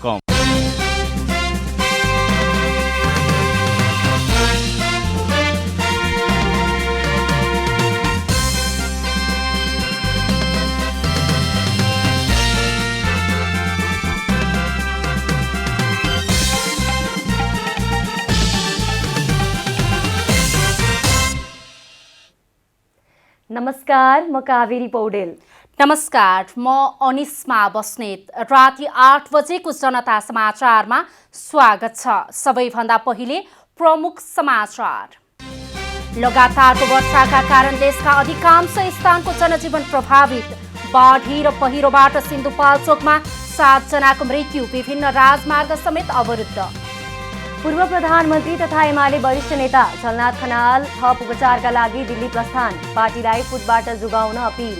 gmail.com। नमस्कार, म कावेरी पौडेल। नमस्कार, म अनिस्मा बस्नेत। राति 8 बजेको जनता समाचारमा स्वागत छ। सबैभन्दा पहिले प्रमुख समाचार। लगातारको वर्षाका कारण देशका अधिकांश स्थानको जनजीवन प्रभावित। बाढी र पहिरोबाट सिन्धुपाल्चोकमा 7 जनाको मृत्यु, विभिन्न राजमार्ग समेत अवरुद्ध। पूर्व प्रधानमन्त्री तथा एमाले वरिष्ठ नेता झलनाथ खनाल थप उपचारका लागि दिल्ली प्रस्थान, पार्टीलाई फुटबाट जोगाउन अपिल।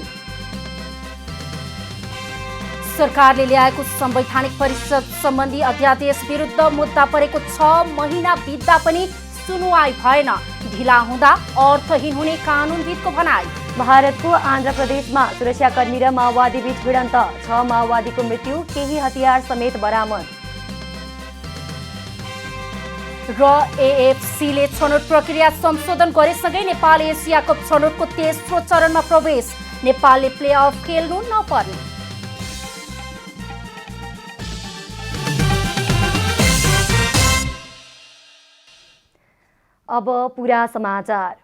सरकारले ल्याएको संवैधानिक परिषद सम्बन्धी अध्यादेश विरुद्ध मुद्दा परेको 6 महिना बित्दा पनि सुनुवाई भएन। ढिला हुँदा अर्थहीन हुने कानुनविदको भनाई। भारतको आन्ध्र प्रदेशमा सुरक्षाकर्मी र माओवादी बीच भिडन्त, 6 माओवादीको मृत्यु, केही हतियार समेत बरामद। र एएफसीले छनौट प्रक्रिया संशोधन गरेसँगै नेपाल एसिया कप छनौटको तेस्रो चरणमा प्रवेश। नेपालले प्लेअफ खेल्नु नपर्ने। अब पूरा समाचार।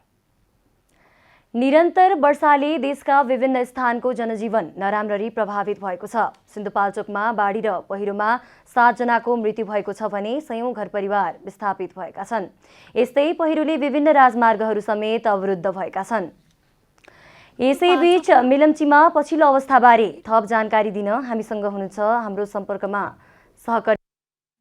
निरन्तर वर्षाले देशका विभिन्न स्थानको जनजीवन नराम्ररी प्रभावित भएको छ। सिन्धुपाल्चोकमा बाढी र पहिरोमा 7 जनाको मृत्यु भएको छ भने सयौं घरपरिवार विस्थापित भएका छन्। यस्तै पहिरोले विभिन्न राजमार्गहरू समेत अवरुद्ध भएका छन्। यसैबीच मिलम्चीमा पछिल्लो अवस्थाबारे थप जानकारी दिन हामीसँग हुनुहुन्छ हाम्रो सम्पर्कमा सहकर्मी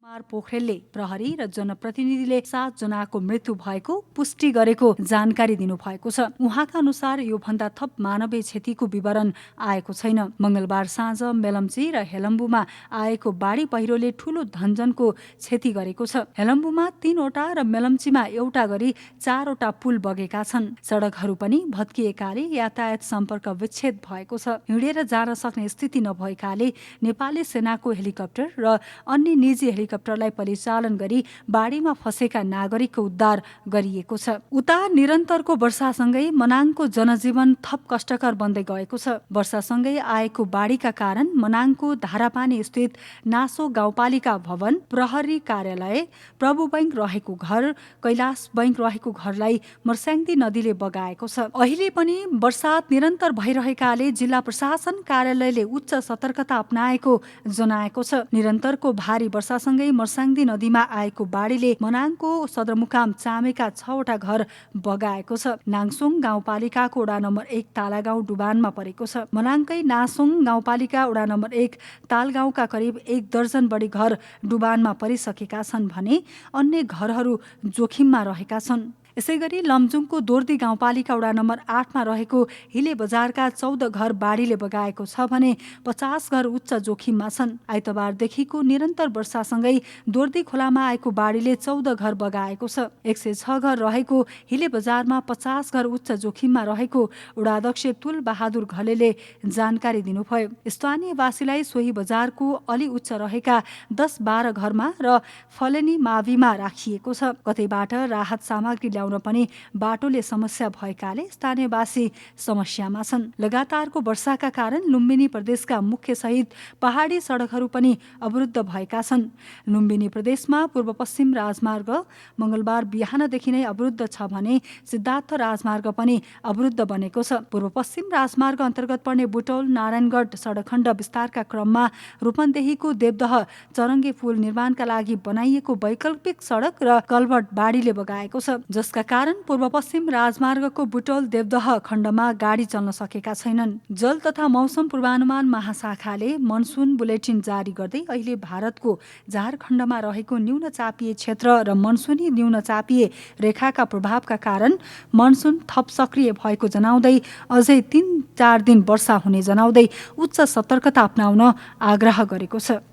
कुमार पोखरेलले प्रहरी र जनप्रतिनिधिले 7 जनाको मृत्यु भएको पुष्टि गरेको जानकारी दिनुभएको छ। उहाँका अनुसार यो भन्दा थप मानवीय क्षतिको विवरण आएको छैन। मंगलबार साँझ मेलम्ची र हेलम्बुमा आएको बाढी पहिरोले ठूलो धनजनको क्षति गरेको छ। हेलम्बुमा 3 वटा र मेलम्चीमा एउटा गरी 4 वटा पुल बगेका छन्। सडकहरू पनि भत्किएकाले यातायात सम्पर्क विच्छेद भएको छ। हिँडेर जान सक्ने स्थिति नभएकाले नेपाली सेनाको हेलिकप्टर र अन्य निजी हेलिकप्टरलाई परिचालन गरी बाढीमा फँसेका नागरिकको उद्धार गरिएको छ। उता निरन्तरको वर्षासँगै मनाङको जनजीवन थप कष्टकर बन्दै गएको छ। वर्षासँगै आएको बाढीका कारण मनाङको धारापानी स्थित नासो गाउँपालिका भवन, प्रहरी कार्यालय, प्रभु बैंक रहेको घर, कैलाश बैंक रहेको घरलाई मर्स्याङ्दी नदीले बगाएको छ। अहिले पनि वर्षात निरन्तर भइरहेकाले जिल्ला प्रशासन कार्यालयले उच्च सतर्कता अपनाएको जनाएको छ। निरन्तरको भारी वर्षासँगै मर्स्याङ्दी नदीमा आएको बाढीले मनाङको सदरमुकाम चामेका 6 वटा घर बगाएको छ। नाङसुङ गाउँपालिकाको वडा नम्बर 1 तालागाउँ डुबानमा परेको छ। मनाङकै नासुङ गाउँपालिका वडा नम्बर 1 तालगाउँका करिब 1 दर्जन बढी घर डुबानमा परिसकेका छन् भने अन्य घरहरू जोखिममा रहेका छन्। यसैगरी लमजुङको दोर्दी गाउँपालिका वडा नम्बर 8 मा रहेको हिले बजारका 14 घर बाढीले बगाएको छ भने 50 घर उच्च जोखिममा छन्। आइतबारदेखिको निरन्तर वर्षासँगै दोर्दी खोलामा आएको बाढीले 14 घर बगाएको छ। 106 घर रहेको हिले बजारमा 50 घर उच्च जोखिममा रहेको वडाध्यक्ष तुल बहादुर घलेले जानकारी दिनुभयो। स्थानीयवासीलाई सोही बजारको अलि उच्च रहेका 10-12 घरमा र फलेनी माविमा राखिएको छ। कतैबाट राहत सामग्री ल्याउन पनि बाटोले समस्या भएकाले स्थानीयवासी समस्यामा छन्। लगातारको वर्षाका कारण लुम्बिनी प्रदेशका मुख्य सहित पहाडी सडकहरू पनि अवरुद्ध भएका छन्। लुम्बिनी प्रदेशमा पूर्व पश्चिम राजमार्ग मंगलबार बिहानदेखि नै अवरुद्ध छ भने सिद्धार्थ राजमार्ग पनि अवरुद्ध बनेको छ। पूर्व पश्चिम राजमार्ग अन्तर्गत पर्ने बुटौल नारायणगढ सडक खण्ड विस्तारका क्रममा रूपन्देहीको देवदह चरङ्गे पुल निर्माणका लागि बनाइएको वैकल्पिक सडक र कल्भर्ट बाढीले बगाएको छ, जसका कारण पूर्व पश्चिम राजमार्गको बुटौल देवदह खण्डमा गाडी चल्न सकेका छैनन्। जल तथा मौसम पूर्वानुमान महाशाखाले मनसुन बुलेटिन जारी गर्दै अहिले भारतको झारखण्डमा रहेको न्यून चापिय क्षेत्र र मनसुनी न्यून चापिय रेखाका प्रभावका कारण मनसुन थप सक्रिय भएको जनाउँदै अझै 3-4 दिन वर्षा हुने जनाउँदै उच्च सतर्कता अपनाउन आग्रह गरेको छ।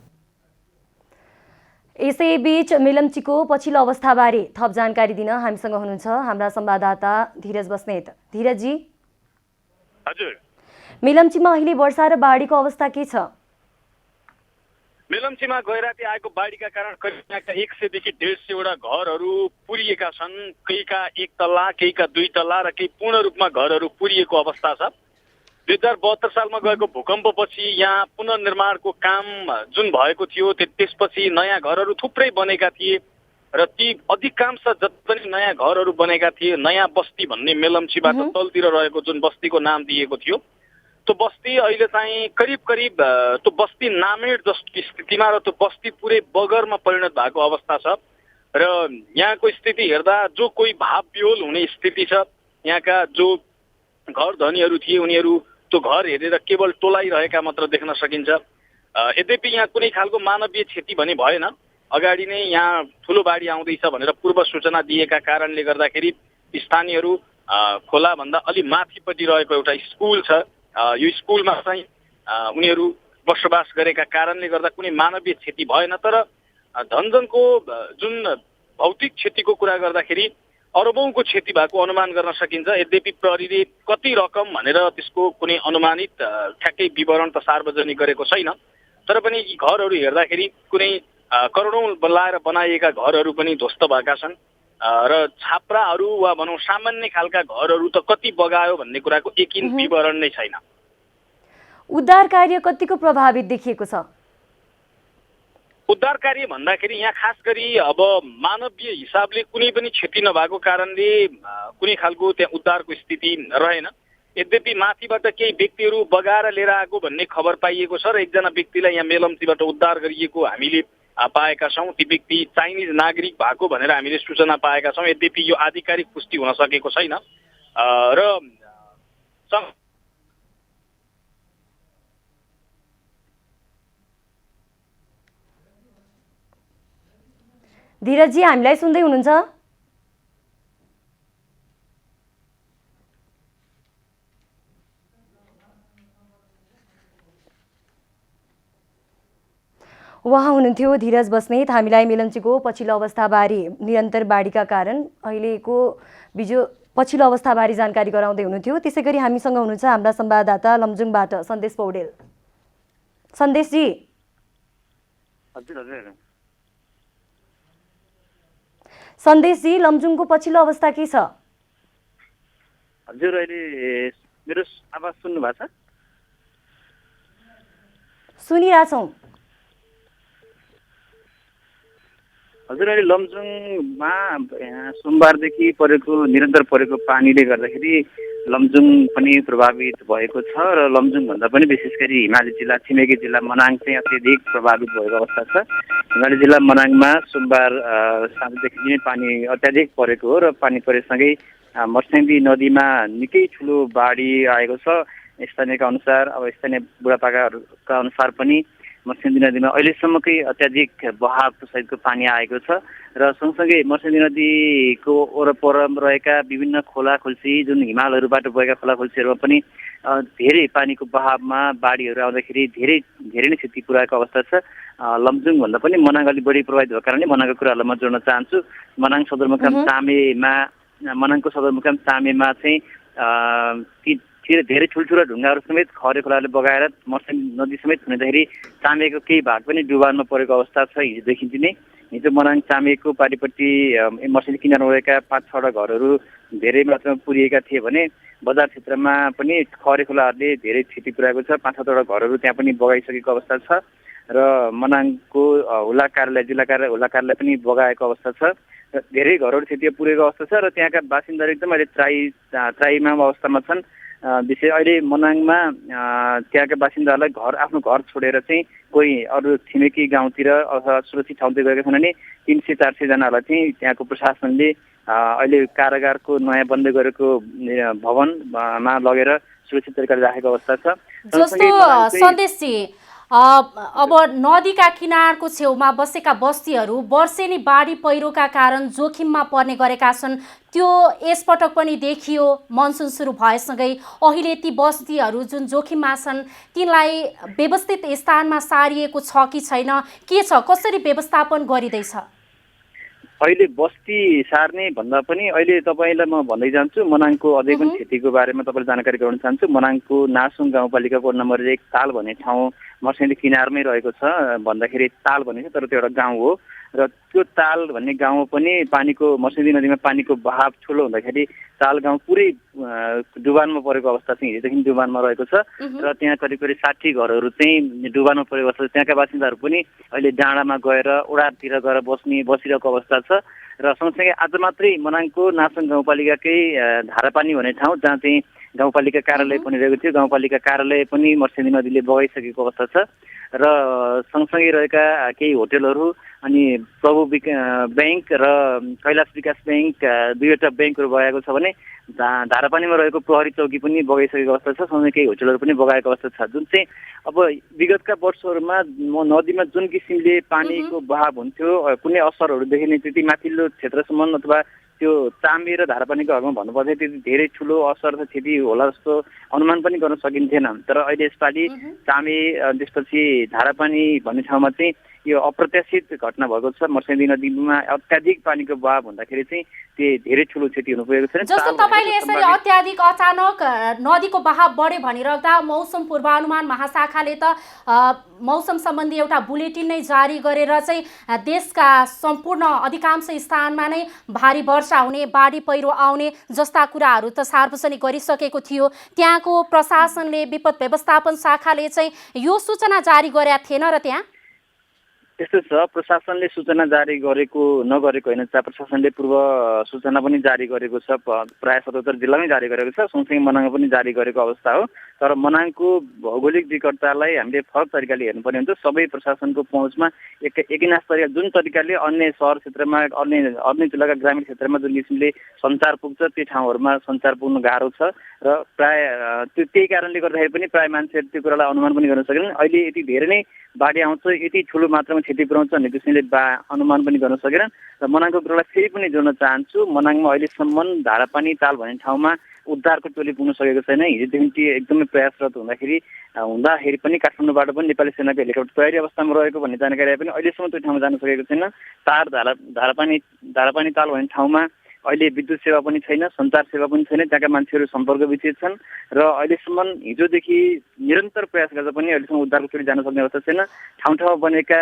यसैबीच मिलम्चीको पछिल्लो अवस्थाबारे थप जानकारी दिन हामीसँग हुनुहुन्छ हाम्रा संवाददाता धीरज बस्नेत। धीरजजी, हजुर, मिलम्चीमा अहिले वर्षा र बाढीको अवस्था के छ? मेलम्चीमा गैराती आएको बाढीका कारण करिब यहाँका 100 देखि 150 वटा घरहरू पुरिएका छन्। केहीका 1 तल्ला, केहीका 2 तल्ला र केही पूर्ण रूपमा घरहरू पुरिएको अवस्था छ। 2072 सालमा गएको भूकम्पपछि यहाँ पुनर्निर्माणको काम जुन भएको थियो त्यसपछि नयाँ घरहरू थुप्रै बनेका थिए र ती अधिकांश जति पनि नयाँ घरहरू बनेका थिए नयाँ बस्ती भन्ने मेलम्चीबाट तलतिर रहेको जुन बस्तीको नाम दिएको थियो त्यो बस्ती अहिले चाहिँ करिब त्यो बस्ती नामेड जस्तो स्थितिमा र त्यो बस्ती पुरै बगरमा परिणत भएको अवस्था छ र यहाँको स्थिति हेर्दा जो कोही भाव विह्वल हुने स्थिति छ। यहाँका जो घर धनीहरू थिए उनीहरू त्यो घर हेरेर केवल टोलाइरहेका मात्र देख्न सकिन्छ। यद्यपि यहाँ कुनै खालको मानवीय क्षति भने भएन। अगाडि नै यहाँ ठुलो बाढी आउँदैछ भनेर पूर्व सूचना दिएका कारणले गर्दाखेरि स्थानीयहरू खोलाभन्दा अलि माथिपट्टि रहेको एउटा स्कुल छ, यो स्कुलमा चाहिँ उनीहरू बसोबास गरेका कारणले गर्दा कुनै मानवीय क्षति भएन। तर धनजनको जुन भौतिक क्षतिको कुरा गर्दाखेरि अरबौंको क्षति भएको अनुमान गर्न सकिन्छ। यद्यपि प्रहरीले कति रकम भनेर त्यसको कुनै अनुमानित ठ्याक्कै विवरण त सार्वजनिक गरेको छैन। तर पनि यी घरहरू हेर्दाखेरि कुनै करोडौं लाएर बनाइएका घरहरू पनि ध्वस्त भएका छन् र छाप्राहरू वा भनौँ सामान्य खालका घरहरू त कति बगायो भन्ने कुराको एकिन विवरण नै छैन। उद्धार कार्य कतिको प्रभावित देखिएको छ? उद्धार कार्य भन्दाखेरि यहाँ खास गरी अब मानवीय हिसाबले कुनै पनि क्षति नभएको कारणले कुनै खालको त्यहाँ उद्धारको स्थिति रहेन। यद्यपि माथिबाट केही व्यक्तिहरू बगाएर लिएर आएको भन्ने खबर पाइएको छ र एकजना व्यक्तिलाई यहाँ मेलम्चीबाट उद्धार गरिएको हामीले पाएका छौँ। ती व्यक्ति चाइनिज नागरिक भएको भनेर हामीले सूचना पाएका छौँ। यद्यपि यो आधिकारिक पुष्टि हुन सकेको छैन र धीरजजी हामीलाई सुन्दै हुनुहुन्छ? उहाँ हुनुहुन्थ्यो धीरज बस्नेत। हामीलाई मेलम्चीको पछिल्लो अवस्थाबारे निरन्तर बाढीका कारण अहिलेको पछिल्लो अवस्थाबारे जानकारी गराउँदै हुनुहुन्थ्यो। त्यसै गरी हामीसँग हुनुहुन्छ हाम्रा संवाददाता लमजुङबाट सन्देश पौडेल। सन्देशजी, सन्देशजी लमजुङको पछिल्लो अवस्था के छ? हजुर, अहिले मेरो आवाज सुन्नु भएको छ? सुनिरहेछौँ। हजुर, अहिले लमजुङमा सोमबारदेखि निरन्तर परेको पानीले गर्दाखेरि लमजुङ पनि प्रभावित भएको छ र लमजुङभन्दा पनि विशेष गरी हिमाली जिल्ला छिमेकी जिल्ला मनाङ चाहिँ अत्यधिक प्रभावित भएको अवस्था छ। हिमाली जिल्ला मनाङमा सोमबार साँझदेखि नै पानी अत्याधिक परेको हो र पानी परेसँगै मर्स्याङ्दी नदीमा निकै ठुलो बाढी आएको छ। स्थानीयका अनुसार स्थानीय बुढापाकाहरूका अनुसार पनि मर्स्याङ्दी नदीमा अहिलेसम्मकै अत्याधिक बहावको सहितको पानी आएको छ र सँगसँगै मर्स्याङ्दी नदीको वरपर रहेका विभिन्न खोलाखोल्सी जुन हिमालहरूबाट बगेका खोलाखोल्सीहरूमा पनि धेरै पानीको बहावमा बाढीहरू आउँदाखेरि धेरै नै क्षति पुर्याएको अवस्था छ। लमजुङभन्दा पनि मनाङ अलिक बढी प्रभावित भएको कारणले मनाङको कुराहरूलाई म जोड्न चाहन्छु। मनाङको सदरमुकाम चामेमा चाहिँ धेरै ठुल्ठुला ढुङ्गाहरू समेत खरे खोलाले बगाएर मर्स्याङ्दी नदी समेत हुँदाखेरि चामेको केही भाग पनि डुबानमा परेको अवस्था छ। हिजोदेखि नै हिजो मनाङ चामेको पारिपट्टि मर्स्याङ्दी किनारमा रहेका 5-6 घरहरू धेरै मात्रामा पुरिएका थिए भने बजार क्षेत्रमा पनि खरे खोलाहरूले धेरै क्षति पुर्याएको छ। 5-7 घरहरू त्यहाँ पनि बगाइसकेको अवस्था छ र मनाङको हुला कार्यालय जिल्ला कार्यालय हुला कार्यालय पनि बगाएको अवस्था छ र धेरै घरहरू क्षति पुरेको अवस्था छ र त्यहाँका बासिन्दाहरू एकदम अहिले त्राईमा अवस्थामा छन्। विशेष अहिले मनाङमा त्यहाँका बासिन्दाहरूलाई आफ्नो घर छोडेर चाहिँ कोही अरू छिमेकी गाउँतिर अथवा सुरक्षित ठाउँतिर गएका छन् भने 300-400 जनालाई चाहिँ त्यहाँको प्रशासनले अहिले कारागारको नयाँ बन्दै गरेको भवनमा लगेर सुरक्षित तरिकाले राखेको अवस्था छ। जस्तो सन्देशजी, अब नदीका किनारको छेउमा बसेका बस्तीहरू वर्षेनी बाढी पहिरोका कारण जोखिममा पर्ने गरेका छन्। त्यो यसपटक पनि देखियो मनसुन सुरु भएसँगै। अहिले ती बस्तीहरू जुन जोखिममा छन् तिनलाई व्यवस्थित स्थानमा सारिएको छ कि छैन, के छ, कसरी व्यवस्थापन गरिँदैछ? अहिले बस्ती सार्ने भन्दा पनि अहिले तपाईँलाई म भन्दै जान्छु मनाङको अझै पनि क्षतिको बारेमा तपाईँलाई जानकारी गराउन चाहन्छु। मनाङको नासुङ गाउँपालिकाको नम्बर 1 ताल भन्ने ठाउँ मर्स्याङ्दी किनारमै रहेको छ। भन्दाखेरि ताल भनेको तर त्यो एउटा गाउँ हो र त्यो ताल भन्ने गाउँ पनि पानीको मर्स्याङ्दी नदीमा पानीको बहाव ठुलो हुँदाखेरि ताल गाउँ पुरै डुबानमा परेको अवस्था चाहिँ हिजोदेखि डुबानमा रहेको छ र त्यहाँ करिब 60 घरहरू चाहिँ डुबानमा परेको अवस्था छ। त्यहाँका बासिन्दाहरू पनि अहिले डाँडामा गएर ओडारतिर गएर बसिरहेको अवस्था छ र सँगसँगै आज मात्रै मनाङको नासुङ गाउँपालिकाकै धारापानी भन्ने ठाउँ जहाँ चाहिँ गाउँपालिका कार्यालय पनि रहेको थियो, गाउँपालिका कार्यालय पनि मर्स्याङ्दी नदीले बगाइसकेको अवस्था छ र सँगसँगै रहेका केही होटलहरू अनि प्रभु ब्याङ्क र कैलाश विकास ब्याङ्क दुईवटा ब्याङ्कहरू बगाएको छ भने धारापानीमा रहेको प्रहरी चौकी पनि बगाइसकेको अवस्था छ। सँगै केही होटलहरू पनि बगाएको अवस्था छ। जुन चाहिँ अब विगतका वर्षहरूमा नदीमा जुन किसिमले पानीको बहाव हुन्थ्यो कुनै असरहरू देखिने त्यति माथिल्लो क्षेत्रसम्म अथवा त्यो चामे र धारापानीको हकमा भन्नुपर्दा त्यति धेरै ठुलो असर क्षति होला जस्तो अनुमान पनि गर्न सकिन्थेन। तर अहिले यसपालि चामे त्यसपछि धारापानी भन्ने ठाउँमा चाहिँ यो अप्रत्याशित घटना भएको छ। मर्स्याङ्दी नदीमा अत्याधिक पानीको बहाव हुँदाखेरि चाहिँ त्यो धेरै ठुलो क्षति हुनु पुगेको छैन। जस्तो तपाईले यसरी अत्याधिक अचानक नदीको बहाव बढ्यो भनिराख्दा मौसम पूर्वानुमान महाशाखाले त मौसम सम्बन्धी एउटा बुलेटिन नै जारी गरेर चाहिँ देशका सम्पूर्ण अधिकांश स्थानमा नै भारी वर्षा हुने, बाढी पहिरो आउने जस्ता कुराहरू त सार्वजनिक गरिसकेको थियो। त्यहाँको प्रशासनले विपद व्यवस्थापन शाखाले चाहिँ यो सूचना जारी गरेका थिएन र त्यहाँ त्यस्तो छ। प्रशासनले सूचना जारी नगरेको होइन, प्रशासनले पूर्व सूचना पनि जारी गरेको छ। प्राय 77 जिल्लामै जारी गरेको छ। सँगसँगै मनाङमा पनि जारी गरेको अवस्था हो। तर मनाङको भौगोलिक विकटतालाई हामीले फरक तरिकाले हेर्नुपर्ने हुन्छ। सबै प्रशासनको पहुँचमा एकिनास तरिका जुन तरिकाले अन्य सहर क्षेत्रमा अन्य जिल्लाका ग्रामीण क्षेत्रमा जुन किसिमले सञ्चार पुग्छ त्यो ठाउँहरूमा सञ्चार पुग्नु गाह्रो छ र प्राय त्यही कारणले गर्दाखेरि पनि प्राय मान्छेहरू त्यो कुरालाई अनुमान पनि गर्न सकेनन्। अहिले यति धेरै नै बाढी आउँछ, यति ठुलो मात्रामा क्षति पुर्याउँछ भन्ने किसिमले अनुमान पनि गर्न सकेनन्। र मनाङको कुरालाई फेरि पनि जोड्न चाहन्छु। मनाङमा अहिलेसम्म धारापानी ताल भन्ने ठाउँमा उद्धारको टोली पुग्न सकेको छैन। हिजोदेखि एकदमै प्रयासरत हुँदाखेरि पनि काठमाडौँबाट पनि नेपाली सेनाको हेलिकप्टर तयारी अवस्थामा रहेको भन्ने जानकारी आए पनि अहिलेसम्म त्यो ठाउँमा जान सकेको छैन। धारापानी ताल भन्ने ठाउँमा अहिले विद्युत सेवा पनि छैन, सञ्चार सेवा पनि छैन। त्यहाँका मान्छेहरू सम्पर्क विच्छेद छन् र अहिलेसम्म हिजोदेखि निरन्तर प्रयास गर्दा पनि अहिलेसम्म उद्धारको टोली जान सक्ने अवस्था छैन। ठाउँ ठाउँमा बनेका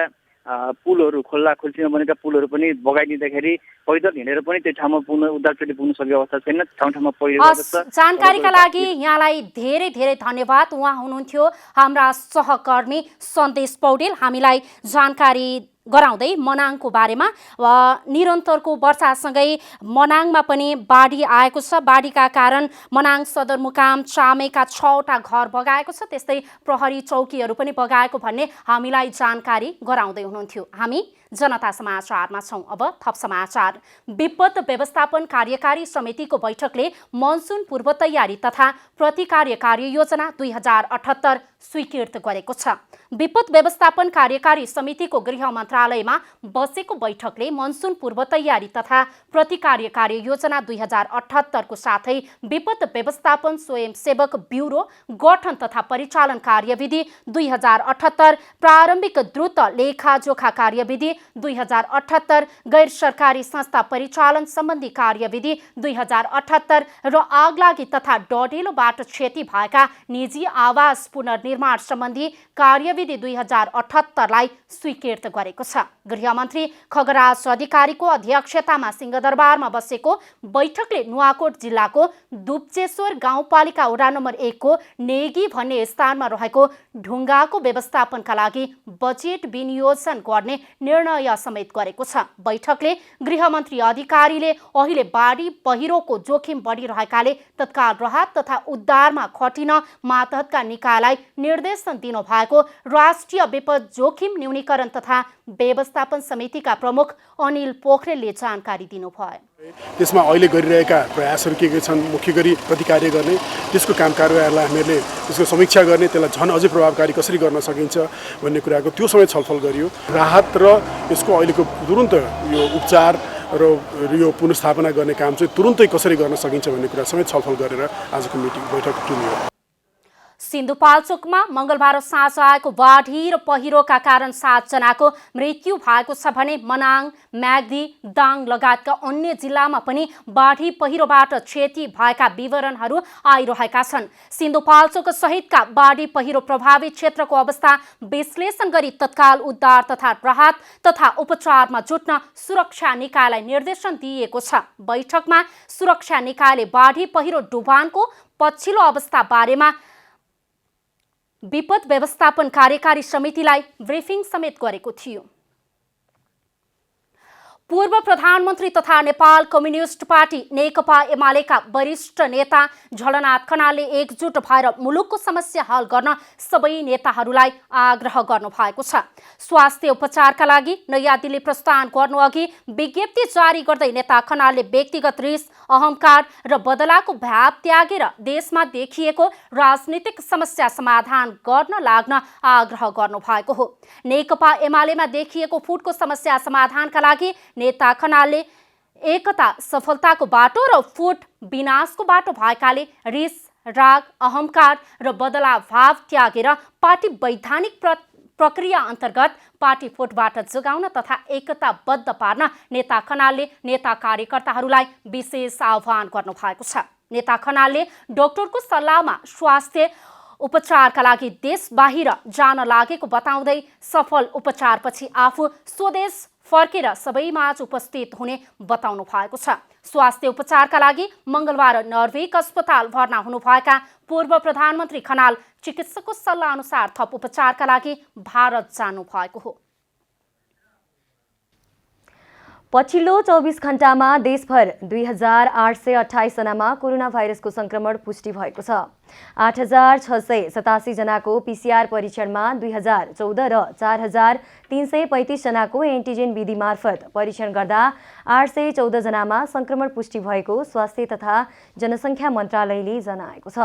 पुलहरू खोल्सीमा बनेका पुलहरू पनि बगाइदिँदाखेरि पैदल हिँडेर पनि त्यो ठाउँमा उद्धार टोली पुग्न सकेको अवस्था छैन। ठाउँ ठाउँमा पहिरो जानकारीका लागि यहाँलाई धेरै धेरै धन्यवाद। उहाँ हुनुहुन्थ्यो हाम्रा सहकर्मी सन्देश पौडेल, हामीलाई जानकारी गराउँदै मनाङको बारेमा। निरन्तरको वर्षासँगै मनाङमा पनि बाढी आएको छ। बाढीका कारण मनाङ सदरमुकाम चामेका 6वटा घर बगाएको छ, त्यस्तै प्रहरी चौकीहरू पनि बगाएको भन्ने हामीलाई जानकारी गराउँदै हुनुहुन्थ्यो। हामी जनता समाचारमा छौं। अब थप समाचार। विपद व्यवस्थापन कार्यकारी समितिको बैठकले मनसुन पूर्व तयारी तथा प्रतिकार्य कार्ययोजना 2078 स्वीकृत गरेको छ। विपद व्यवस्थापन कार्यकारी समितिको गृह मन्त्रालयमा बसेको बैठकले मनसुन पूर्व तयारी तथा प्रतिकार्य कार्ययोजना 2078 को साथै विपद व्यवस्थापन स्वयंसेवक ब्युरो गठन तथा परिचालन कार्यविधि 2078, प्रारम्भिक द्रुत लेखाजोखा कार्यविधि 2078, गैर सरकारी संस्था परिचालन सम्बन्धी कार्यविधि 2078 र आगलागी तथा डढेलोबाट क्षति भएका निजी आवास पुनर्निर्माण सम्बन्धी कार्यविधि 2078 लाई स्वीकृत गरेको छ। गृहमन्त्री खगराज अधिकारीको अध्यक्षतामा सिंहदरबारमा बसेको बैठकले नुवाकोट जिल्लाको दुप्चेश्वर गाउँपालिका वडा नम्बर 1 को नेगी भन्ने स्थानमा रहेको ढुङ्गाको व्यवस्थापनका लागि बजेट विनियोजन गर्ने निर्णय समेत गरेको छ। बैठकले गृहमन्त्री अधिकारीले अहिले बाढी पहिरोको जोखिम बढिरहेकाले तत्काल राहत तथा उद्धारमा खटिन मातहतका निकायलाई निर्देशन दिनुभएको राष्ट्रिय विपद जोखिम न्यूनीकरण तथा व्यवस्थापन समितिका प्रमुख अनिल पोखरेलले जानकारी दिनुभयो। त्यसमा अहिले गरिरहेका प्रयासहरू के छन्, मुख्य गरी प्रतिकार्य गर्ने, त्यसको काम कारबाहीहरूलाई हामीहरूले त्यसको समीक्षा गर्ने, त्यसलाई झन् अझै प्रभावकारी कसरी गर्न सकिन्छ भन्ने कुराको त्यो समय छलफल गरियो। राहत र यसको अहिलेको तुरुन्त यो उपचार र यो पुनर्स्थापना गर्ने काम चाहिँ तुरुन्तै कसरी गर्न सकिन्छ भन्ने कुरा समेत छलफल गरेर आजको बैठक टुङ्गियो। सिन्धुपाल्चोकमा मङ्गलबार साँझ आएको बाढी र पहिरोका कारण 7 जनाको मृत्यु भएको छ भने मनाङ, म्याग्दी, दाङ लगायतका अन्य जिल्लामा पनि बाढी पहिरोबाट क्षति भएका विवरणहरू आइरहेका छन्। सिन्धुपाल्चोक सहितका बाढी पहिरो प्रभावित क्षेत्रको अवस्था विश्लेषण गरी तत्काल उद्धार तथा राहत तथा उपचारमा जुट्न सुरक्षा निकायलाई निर्देशन दिइएको छ। बैठकमा सुरक्षा निकायले बाढी पहिरो डुबानको पछिल्लो अवस्था बारेमा विपद व्यवस्थापन कार्यकारी समितिलाई ब्रिफिङ समेत गरेको थियो। पूर्व प्रधानमन्त्री तथा नेपाल कम्युनिस्ट पार्टी नेकपा एमालेका वरिष्ठ नेता झलनाथ खनालले एकजुट भएर मुलुकको समस्या हल गर्न सबै नेताहरूलाई आग्रह गर्नुभएको छ। स्वास्थ्य उपचारका लागि नयाँ दिल्ली प्रस्थान गर्नुअघि विज्ञप्ति जारी गर्दै नेता खनालले व्यक्तिगत रिस, अहंकार र बदलाको भाव त्यागेर देशमा देखिएको राजनीतिक समस्या समाधान गर्न लाग्न आग्रह गर्नुभएको हो। नेकपा एमालेमा देखिएको फुटको समस्या समाधानका लागि नेता खनालले एकता सफलताको बाटो र फुट विनाशको बाटो भएकाले रिस, राग, अहंकार र बदलाव भाव त्यागेर पार्टी वैधानिक प्रक्रिया अन्तर्गत पार्टी फुटबाट जोगाउन तथा एकताबद्ध पार्न नेता खनालले नेता कार्यकर्ताहरूलाई विशेष आह्वान गर्नुभएको छ। नेता खनालले डाक्टरको सल्लाहमा स्वास्थ्य उपचारका लागि देश बाहिर जान लागेको बताउँदै सफल उपचारपछि आफू स्वदेश फर्केर सबैमाझ उपस्थित हुने बताउनु भएको छ। स्वास्थ्य उपचारका लागि मङ्गलबार नर्वेक अस्पताल भर्ना हुनुभएका पूर्व प्रधानमन्त्री खनाल चिकित्सकको सल्लाह अनुसार थप उपचारका लागि भारत जानु भएको हो। पछिल्लो 24 घण्टामा देशभर 2828 जनामा कोरोना भाइरसको संक्रमण पुष्टि भएको छ। 8687 जनाको पीसीआर परीक्षणमा 2014 र 4335 जनाको एन्टिजेन विधि मार्फत परीक्षण गर्दा 814 जनामा संक्रमण पुष्टि भएको स्वास्थ्य तथा जनसङ्ख्या मन्त्रालयले जनाएको छ।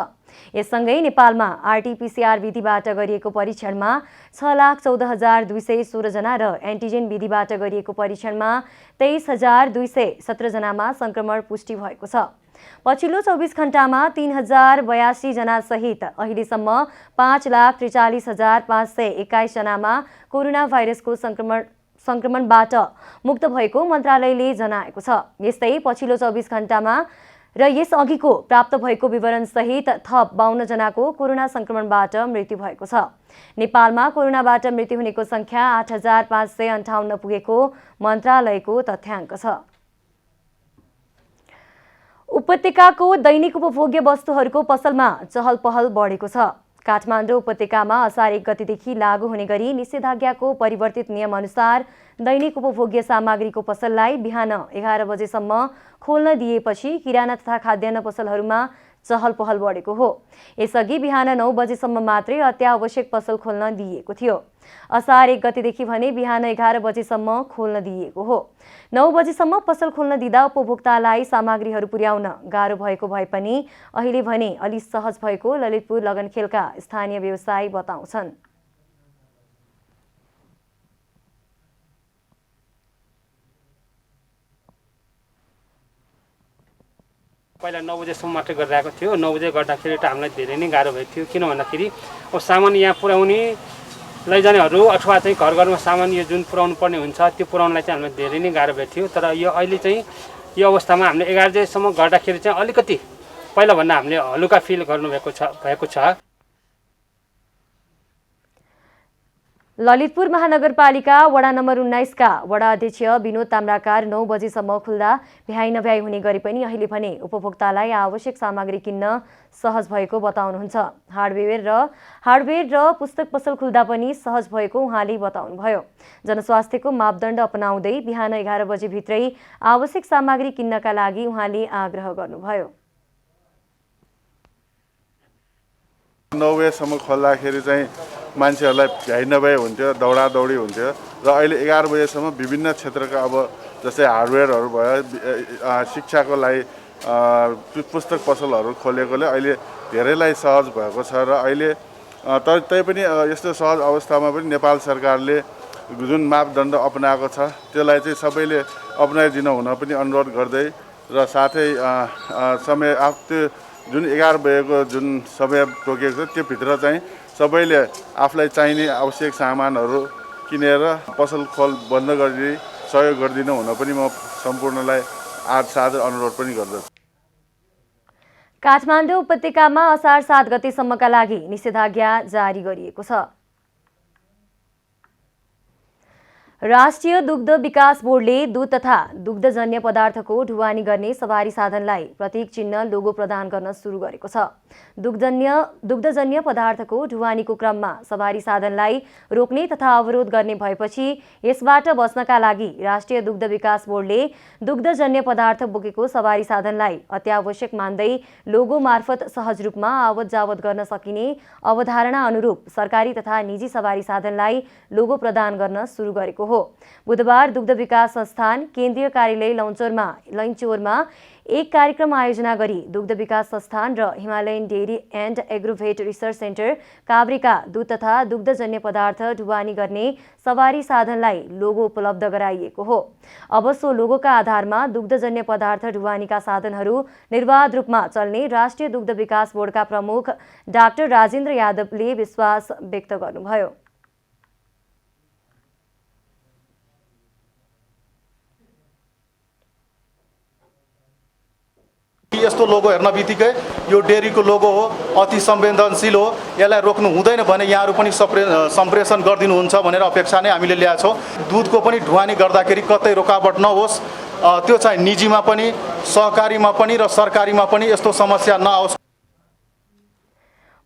यससँगै नेपालमा आरटीपीसीआर विधिबाट गरिएको परीक्षणमा 6,14,216 जना र एन्टिजेन विधिबाट गरिएको परीक्षणमा 23,217 जनामा संक्रमण पुष्टि भएको छ। पछिल्लो 24 घण्टामा 3082 जना सहित अहिलेसम्म 5,43,521 जनामा कोरोना भाइरसको संक्रमणबाट मुक्त भएको मन्त्रालयले जनाएको छ। यस्तै पछिल्लो 24 घण्टामा र यस अघिको प्राप्त भएको विवरण सहित थप 52 जनाको कोरोना संक्रमणबाट मृत्यु भएको छ। नेपालमा कोरोनाबाट मृत्यु हुनेको संख्या 8558 पुगेको मन्त्रालयको तथ्याङ्क छ। उपत्यकाको दैनिक उपभोग्य वस्तुहरूको पसलमा चहल पहल बढेको छ। काठमाडौँ उपत्यकामा असार 1 गतेदेखि लागू हुने गरी निषेधाज्ञाको परिवर्तित नियम अनुसार दैनिक उपभोग्य सामग्रीको पसललाई बिहान 11 बजेसम्म खोल्न दिएपछि किराना तथा खाद्यान्न पसलहरूमा चहल पहल बढेको हो। यसअघि बिहान 9 बजेसम्म मात्रै अत्यावश्यक पसल खोल्न दिइएको थियो। असार 1 गतेदेखि भने बिहान 11 बजेसम्म खोल्न दिइएको हो। 9 बजेसम्म पसल खोल्न दिँदा उपभोक्तालाई सामग्रीहरू पुर्याउन गाह्रो भएको भए पनि अहिले भने अलि सहज भएको ललितपुर लगनखेलका स्थानीय व्यवसायी बताउँछन्। पहिला 9 बजेसम्म मात्रै गरिरहेको थियो। 9 बजे गर्दाखेरि त हामीलाई धेरै नै गाह्रो भएको थियो। किन भन्दाखेरि अब सामान यहाँ पुर्याउने लैजानेहरू अथवा चाहिँ घर घरमा सामान यो जुन पुर्याउनु पर्ने हुन्छ त्यो पुर्याउनलाई चाहिँ हामीलाई धेरै नै गाह्रो भएको थियो। तर यो अहिले चाहिँ यो अवस्थामा हामीले 11 बजेसम्म गर्दाखेरि चाहिँ अलिकति पहिलाभन्दा हामीले हलुका फिल भएको छ। ललितपुर महानगरपालिका वडा नम्बर 19 का वडा अध्यक्ष विनोद ताम्राकार 9 बजेसम्म खुल्दा भ्याइ नभ्याइ हुने गरे पनि अहिले भने उपभोक्तालाई आवश्यक सामग्री किन्न सहज भएको बताउनुहुन्छ। हार्डवेयर र पुस्तक पसल खुल्दा पनि सहज भएको उहाँले बताउनुभयो। जनस्वास्थ्यको मापदण्ड अपनाउँदै बिहान 11 बजेभित्रै आवश्यक सामग्री किन्नका लागि उहाँले आग्रह गर्नुभयो। 9 बजेसम्म खोल्दाखेरि चाहिँ मान्छेहरूलाई भ्याइ नभ्याइ हुन्थ्यो, दौडादौडी हुन्थ्यो र अहिले 11 बजेसम्म विभिन्न क्षेत्रका अब जस्तै हार्डवेयरहरू भयो, शिक्षाको लागि पुस्तक पसलहरू खोलेकोले अहिले धेरैलाई सहज भएको छ र अहिले तैपनि यस्तो सहज अवस्थामा पनि नेपाल सरकारले जुन मापदण्ड अपनाएको छ त्यसलाई चाहिँ सबैले अपनाइदिन हुन पनि अनुरोध गर्दै र साथै समय जुन 11 बजेको जुन समय तोकेको छ त्यो भित्र चाहिँ सबैले आफूलाई चाहिने आवश्यक सामानहरू किनेर पसल खोल बन्द गरिदिई सहयोग गरिदिनु हुन पनि म सम्पूर्णलाई सादर अनुरोध पनि गर्दछु। काठमाडौँ उपत्यकामा असार 7 गतेसम्मका लागि निषेधाज्ञा जारी गरिएको छ। राष्ट्रिय दुग्ध विकास बोर्डले दूध तथा दुग्धजन्य पदार्थको ढुवानी गर्ने सवारी साधनलाई प्रतीक चिन्ह लोगो प्रदान गर्न सुरु गरेको छ। दुग्धजन्य पदार्थको ढुवानीको क्रममा सवारी साधनलाई रोक्ने तथा अवरोध गर्ने भएपछि यसबाट बच्नका लागि राष्ट्रिय दुग्ध विकास बोर्डले दुग्धजन्य पदार्थ बोकेको सवारी साधनलाई अत्यावश्यक मान्दै लोगो मार्फत सहज रूपमा आवत जावत गर्न सकिने अवधारणा अनुरूप सरकारी तथा निजी सवारी साधनलाई लोगो प्रदान गर्न सुरु गरेको हो। बुधबार दुग्ध विकास संस्थान केन्द्रीय कार्यालय लैनचौरमा एक कार्यक्रम आयोजना गरी दुग्ध विकास संस्थान र Himalayan dairy and agrovet research centre काभ्रेका दूध तथा दुग्धजन्य पदार्थ ढुवानी गर्ने सवारी साधनलाई लोगो उपलब्ध गराइएको हो। अब सो लोगोका आधारमा दुग्धजन्य पदार्थ ढुवानीका साधनहरू निर्बाध रूपमा चल्ने राष्ट्रिय दुग्ध विकास बोर्डका प्रमुख डाक्टर राजेन्द्र यादवले विश्वास व्यक्त गर्नुभयो। यस्तो लोगो हेर्न बित्तिकै यो डेरीको लोगो हो, अति संवेदनशील हो, यसलाई रोक्नु हुँदैन भने यहाँहरू पनि सम्प्रेषण गरिदिनुहुन्छ भनेर अपेक्षा नै हामीले ल्याएको छौँ। दुधको पनि ढुवानी गर्दाखेरि कतै रोकावट नहोस्, त्यो चाहिँ निजीमा पनि सहकारीमा पनि र सरकारीमा पनि यस्तो समस्या नआओस्।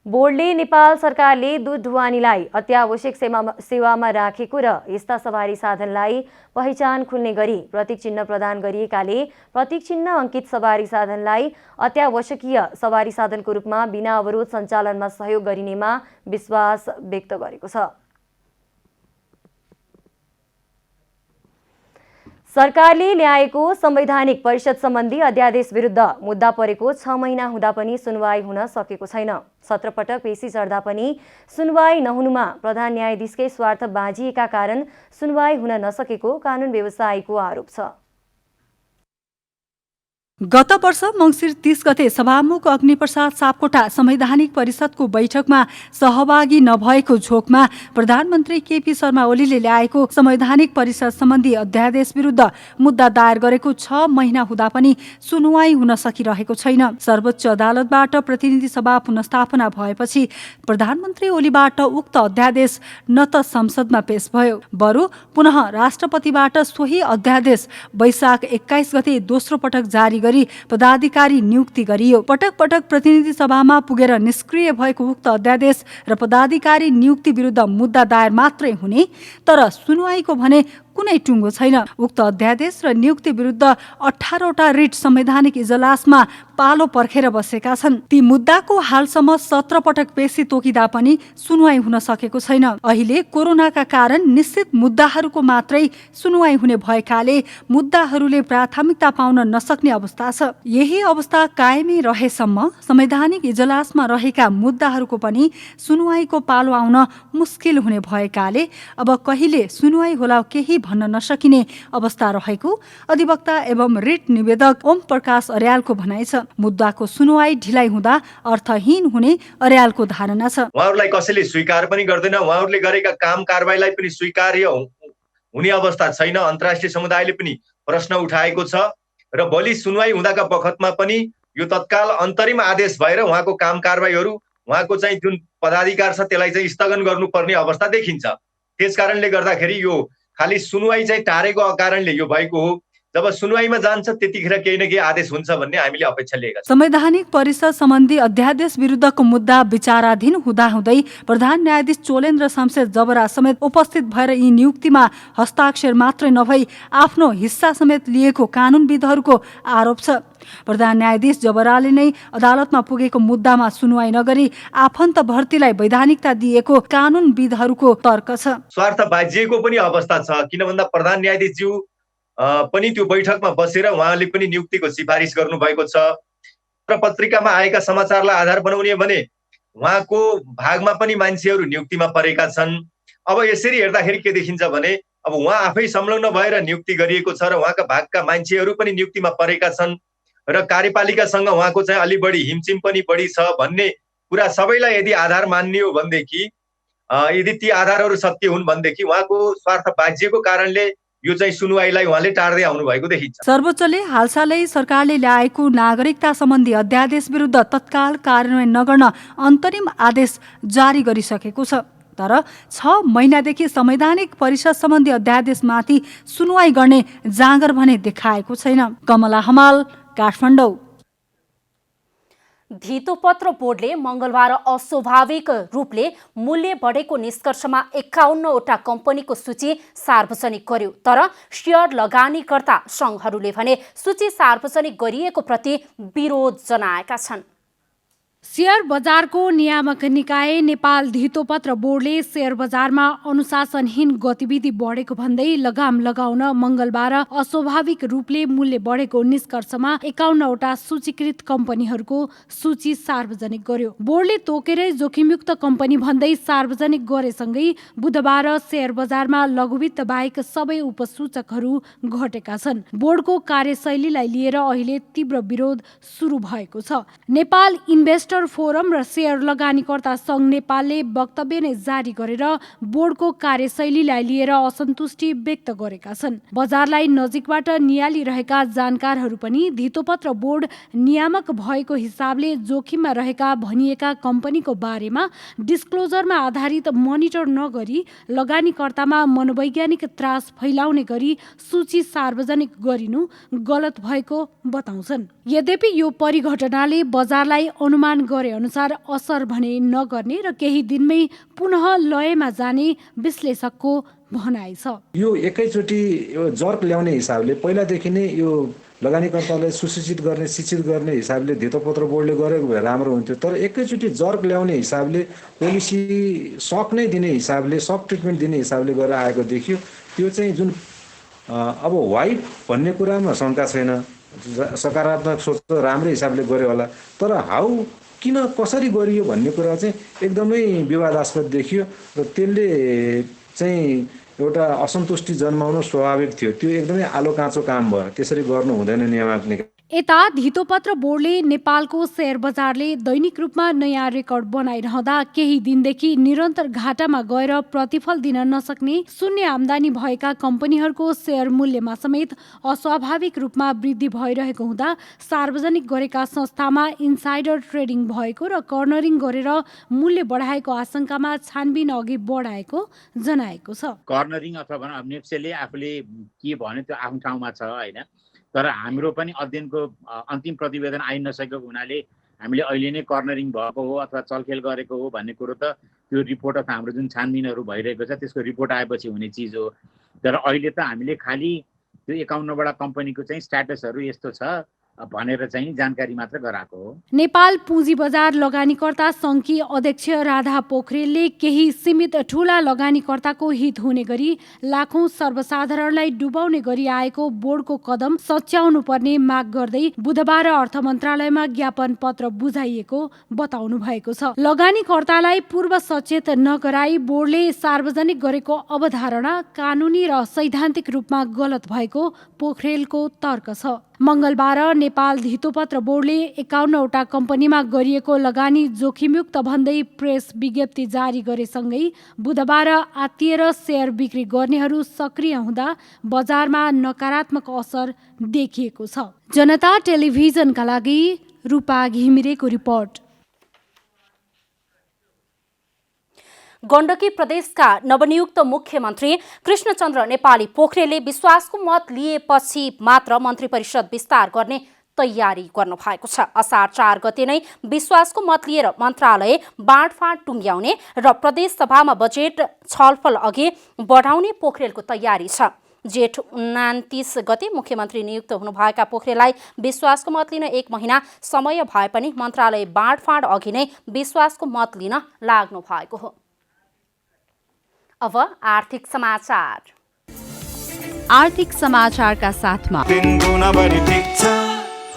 बोर्डले नेपाल सरकारले दूध ढुवानीलाई अत्यावश्यक सेवामा राखेको र यस्ता सवारी साधनलाई पहिचान खुल्ने गरी प्रतीक चिन्ह प्रदान गरिएकाले प्रतीक चिन्ह अङ्कित सवारी साधनलाई अत्यावश्यकीय सवारी साधनको रूपमा बिना अवरोध सञ्चालनमा सहयोग गरिनेमा विश्वास व्यक्त गरेको छ। सरकारले ल्याएको संवैधानिक परिषद सम्बन्धी अध्यादेश विरुद्ध मुद्दा परेको 6 महिना हुँदा पनि सुनवाई हुन सकेको छैन। 17 पटक पेशी चढ्दा पनि सुनवाई नहुनुमा प्रधान न्यायाधीशकै स्वार्थ बाँझिएका कारण सुनवाई हुन नसकेको कानुन व्यवसायीको आरोप छ। गत वर्ष मङ्सिर 30 गते सभामुख अग्निप्रसाद सापकोटा संवैधानिक परिषदको बैठकमा सहभागी नभएको झोकमा प्रधानमन्त्री केपी शर्मा ओलीले ल्याएको संवैधानिक परिषद सम्बन्धी अध्यादेश विरुद्ध मुद्दा दायर गरेको 6 महिना हुँदा पनि सुनवाई हुन सकिरहेको छैन। सर्वोच्च अदालतबाट प्रतिनिधि सभा पुनर्स्थापना भएपछि प्रधानमन्त्री ओलीबाट उक्त अध्यादेश न त संसदमा पेश भयो, बरु पुनः राष्ट्रपतिबाट सोही अध्यादेश वैशाख 21 गते दोस्रो पटक जारी गरी पदाधिकारी नियुक्ति गरियो। पटक पटक प्रतिनिधि सभामा पुगेर निष्क्रिय भएको उक्त अध्यादेश र पदाधिकारी नियुक्ति विरुद्ध मुद्दा दायर मात्रै हुने, तर सुनवाईको भने कुनै टुङ्गो छैन। उक्त अध्यादेश र नियुक्ति विरुद्ध 18वटा रिट संवैधानिक इजलासमा पालो पर्खेर बसेका छन्। ती मुद्दाको हालसम्म 17 पटक पेशी तोकिँदा पनि सुनवाई हुन सकेको छैन। अहिले कोरोनाका कारण निश्चित मुद्दाहरूको मात्रै सुनवाई हुने भएकाले मुद्दाहरूले प्राथमिकता पाउन नसक्ने अवस्था छ। यही अवस्था कायमै रहेसम्म संवैधानिक इजलासमा रहेका मुद्दाहरूको पनि सुनवाईको पालो आउन मुस्किल हुने भएकाले अब कहिले सुनवाई होला केही भन्न नसकिने अवस्था रहेको अधिवक्ता एवं रिट निवेदक ओम प्रकाश अर्यालको भनाइ छ। मुद्दाको सुनवाई ढिलाइ हुँदा अर्थहीन हुने अर्यालको धारणा छ। उहाँहरूलाई कसैले स्वीकार पनि गर्दैन, उहाँहरूले गरेका काम कारबाहीलाई पनि स्वीकार्य हुने अवस्था छैन। अन्तर्राष्ट्रिय समुदायले पनि प्रश्न उठाएको छ र भोलि सुनवाई हुँदाका बखतमा पनि यो तत्काल अन्तरिम आदेश भएर उहाँको काम कारबाहीहरू उहाँको चाहिँ जुन पदाधिकार छ त्यसलाई चाहिँ स्थगन गर्नुपर्ने अवस्था देखिन्छ। त्यसकारणले गर्दाखेरि यो खालि सुनवाई चाहिँ टारेको कारणले यो भएको हो। जब सुनवाईमा जान्छ त्यतिखेर केही न केही आदेश हुन्छ भन्ने हामीले अपेक्षा लिएका छौँ। संवैधानिक परिषद सम्बन्धी अध्यादेश विरुद्धको मुद्दा विचाराधीन हुँदाहुँदै प्रधान न्यायाधीश चोलेन्द्र शमशेर जबरा समेत उपस्थित भएर यी नियुक्तिमा हस्ताक्षर मात्रै नभई आफ्नो हिस्सा समेत लिएको कानुनविदहरूको आरोप छ। प्रधान न्यायाधीश जबराले नै अदालतमा पुगेको मुद्दामा सुनवाई नगरी आफन्त भर्तीलाई वैधानिकता दिएको कानुनविदहरूको तर्क छ। स्वार्थ बाजिएको पनि अवस्था छ, किन भन्दा प्रधान न्यायाधीशज्यू पनि त्यो बैठकमा बसेर उहाँले पनि नियुक्तिको सिफारिस गर्नुभएको छ र पत्रिकामा आएका समाचारलाई आधार बनाउने भने उहाँको भागमा पनि मान्छेहरू नियुक्तिमा परेका छन्। अब यसरी हेर्दाखेरि के देखिन्छ भने अब उहाँ आफै संलग्न भएर नियुक्ति गरिएको छ र उहाँका भागका मान्छेहरू पनि नियुक्तिमा परेका छन्। र कार्यपालिकासँग उहाँको चाहिँ अलि बढी हिमचिम पनि बढी छ भन्ने कुरा सबैलाई यदि आधार मान्ने हो भनेदेखि यदि ती आधारहरू सत्य हुन् भनेदेखि उहाँको स्वार्थ बाँझिएको कारणले यो चाहिँ सुनवाईलाई उहाँले टार्दै आउनु भएको देखिन्छ। सर्वोच्चले हालसालै सरकारले ल्याएको नागरिकता सम्बन्धी अध्यादेश विरुद्ध तत्काल कार्यान्वयन नगर्न अन्तरिम आदेश जारी गरिसकेको छ। तर 6 महिनादेखि संवैधानिक परिषद सम्बन्धी अध्यादेशमाथि सुनवाई गर्ने जाँगर भने देखाएको छैन। कमला हमाल, काठमाडौँ। धितोपत्र बोर्डले मङ्गलबार अस्वाभाविक रूपले मूल्य बढेको निष्कर्षमा 51वटा कम्पनीको सूची सार्वजनिक गर्यो। तर शेयर लगानीकर्ता सङ्घहरूले भने सूची सार्वजनिक गरिएको प्रति विरोध जनाएका छन्। शेयर बजारको नियामक निकाय नेपाल धितोपत्र बोर्डले शेयर बजारमा अनुशासनहीन गतिविधि बढेको भन्दै लगाम लगाउन मङ्गलबार अस्वाभाविक रूपले मूल्य बढेको निष्कर्षमा 51वटा सूचीकृत कम्पनीहरूको सूची सार्वजनिक गर्यो। बोर्डले तोकेरै जोखिमयुक्त कम्पनी भन्दै सार्वजनिक गरेसँगै बुधबार शेयर बजारमा लघुवित्त बाहेक सबै उपसूचकहरू घटेका छन्। बोर्डको कार्यशैलीलाई लिएर अहिले तीव्र विरोध सुरु भएको छ। नेपाल इन्भेस्टर फोरम र शेयर लगानीकर्ता सङ्घ नेपालले वक्तव्य नै जारी गरेर बोर्डको कार्यशैलीलाई लिएर असन्तुष्टि व्यक्त गरेका छन्। बजारलाई नजिकबाट नियालिरहेका जानकारहरू पनि धितोपत्र बोर्ड नियामक भएको हिसाबले जोखिममा रहेका भनिएका कम्पनीको बारेमा डिस्क्लोजरमा आधारित मोनिटर नगरी लगानीकर्तामा मनोवैज्ञानिक त्रास फैलाउने गरी सूची सार्वजनिक गरिनु गलत भएको बताउँछन्। यद्यपि यो परिघटनाले बजारलाई अनुमान गरे अनुसार असर भने नगर्ने र केही दिनमै पुनः लयमा जाने विश्लेषकको भनाइ छ। यो एकैचोटि यो जर्क ल्याउने हिसाबले पहिलादेखि नै यो लगानीकर्तालाई सुसूचित गर्ने शिक्षित गर्ने हिसाबले धितोपत्र बोर्डले गरेको भए राम्रो हुन्थ्यो। तर एकैचोटि जर्क ल्याउने हिसाबले पोलिसी सक नै दिने हिसाबले सक ट्रिटमेन्ट दिने हिसाबले गरेर आएको देखियो। त्यो चाहिँ जुन अब वाइट भन्ने कुरामा शङ्का छैन, सकारात्मक सोच त राम्रै हिसाबले गर्यो होला। तर हाउ किन कसरी गरियो भन्ने कुरा चाहिँ एकदमै विवादास्पद देखियो र त्यसले चाहिँ एउटा असन्तुष्टि जन्माउनु स्वाभाविक थियो। त्यो एकदमै आलो काँचो काम भयो, त्यसरी गर्नु हुँदैन नियामक निकाय। यता धितोपत्र बोर्डले नेपालको शेयर बजारले दैनिक रूपमा नयाँ रेकर्ड बनाइरहँदा केही दिनदेखि निरन्तर घाटामा गएर प्रतिफल दिन नसक्ने शून्य आम्दानी भएका कम्पनीहरूको शेयर मूल्यमा समेत अस्वाभाविक रूपमा वृद्धि भइरहेको हुँदा सार्वजनिक गरेका संस्थामा इन्साइडर ट्रेडिङ भएको र कर्नरिङ गरेर मूल्य बढाएको आशंकामा छानबिन अघि बढाएको जनाएको छ। कर्नरिङ अथवा नेप्सेले आफूले के भन्यो त्यो आफ्नो ठाउँमा छ होइन, तर हाम्रो पनि अध्ययनको अन्तिम प्रतिवेदन आइ नसकेको हुनाले हामीले अहिले नै कर्नरिङ भएको हो अथवा चलखेल गरेको हो भन्ने कुरो त त्यो रिपोर्ट अथवा हाम्रो जुन छानबिनहरू भइरहेको छ त्यसको रिपोर्ट आएपछि हुने चिज हो। तर अहिले त हामीले खालि त्यो 51वटा कम्पनीको चाहिँ स्ट्याटसहरू यस्तो छ भनेर चाहिँ जानकारी मात्र गराएको हो। नेपाल पुँजी बजार लगानीकर्ता सङ्घकी अध्यक्ष राधा पोखरेलले केही सीमित ठूला लगानीकर्ताको हित हुने गरी लाखौं सर्वसाधारणलाई डुबाउने गरी आएको बोर्डको कदम सच्याउनु पर्ने माग गर्दै बुधबार अर्थ मन्त्रालयमा ज्ञापन पत्र बुझाइएको बताउनु भएको छ। लगानीकर्तालाई पूर्व सचेत नगराई बोर्डले सार्वजनिक गरेको अवधारणा कानुनी र सैद्धान्तिक रूपमा गलत भएको पोखरेलको तर्क छ। मङ्गलबार नेपाल धितोपत्र बोर्डले 51वटा कम्पनीमा गरिएको लगानी जोखिमयुक्त भन्दै प्रेस विज्ञप्ति जारी गरेसँगै बुधबार आत्तिएर शेयर बिक्री गर्नेहरू सक्रिय हुँदा बजारमा नकारात्मक असर देखिएको छ। जनता टेलिभिजनका लागि रूपा घिमिरेको रिपोर्ट। गण्डकी प्रदेशका नवनियुक्त मुख्यमन्त्री कृष्णचन्द्र नेपाली पोखरेलले विश्वासको मत लिएपछि मात्र मन्त्री परिषद विस्तार गर्ने तयारी गर्नु भएको छ। असार 4 गते नै विश्वासको मत लिएर मन्त्रालय बाँडफाँड टुङ्ग्याउने र प्रदेश सभामा बजेट छलफल अघि बढाउने पोखरेलको तयारी छ। जेठ 29 गते मुख्यमन्त्री नियुक्त हुनुभएका पोखरेललाई विश्वासको मत लिन 1 महिना समय भए पनि मन्त्रालय बाँडफाँड अघि नै विश्वासको मत लिन लाग्नु भएको हो। अब आर्थिक समाचार। आर्थिक समाचारका साथमा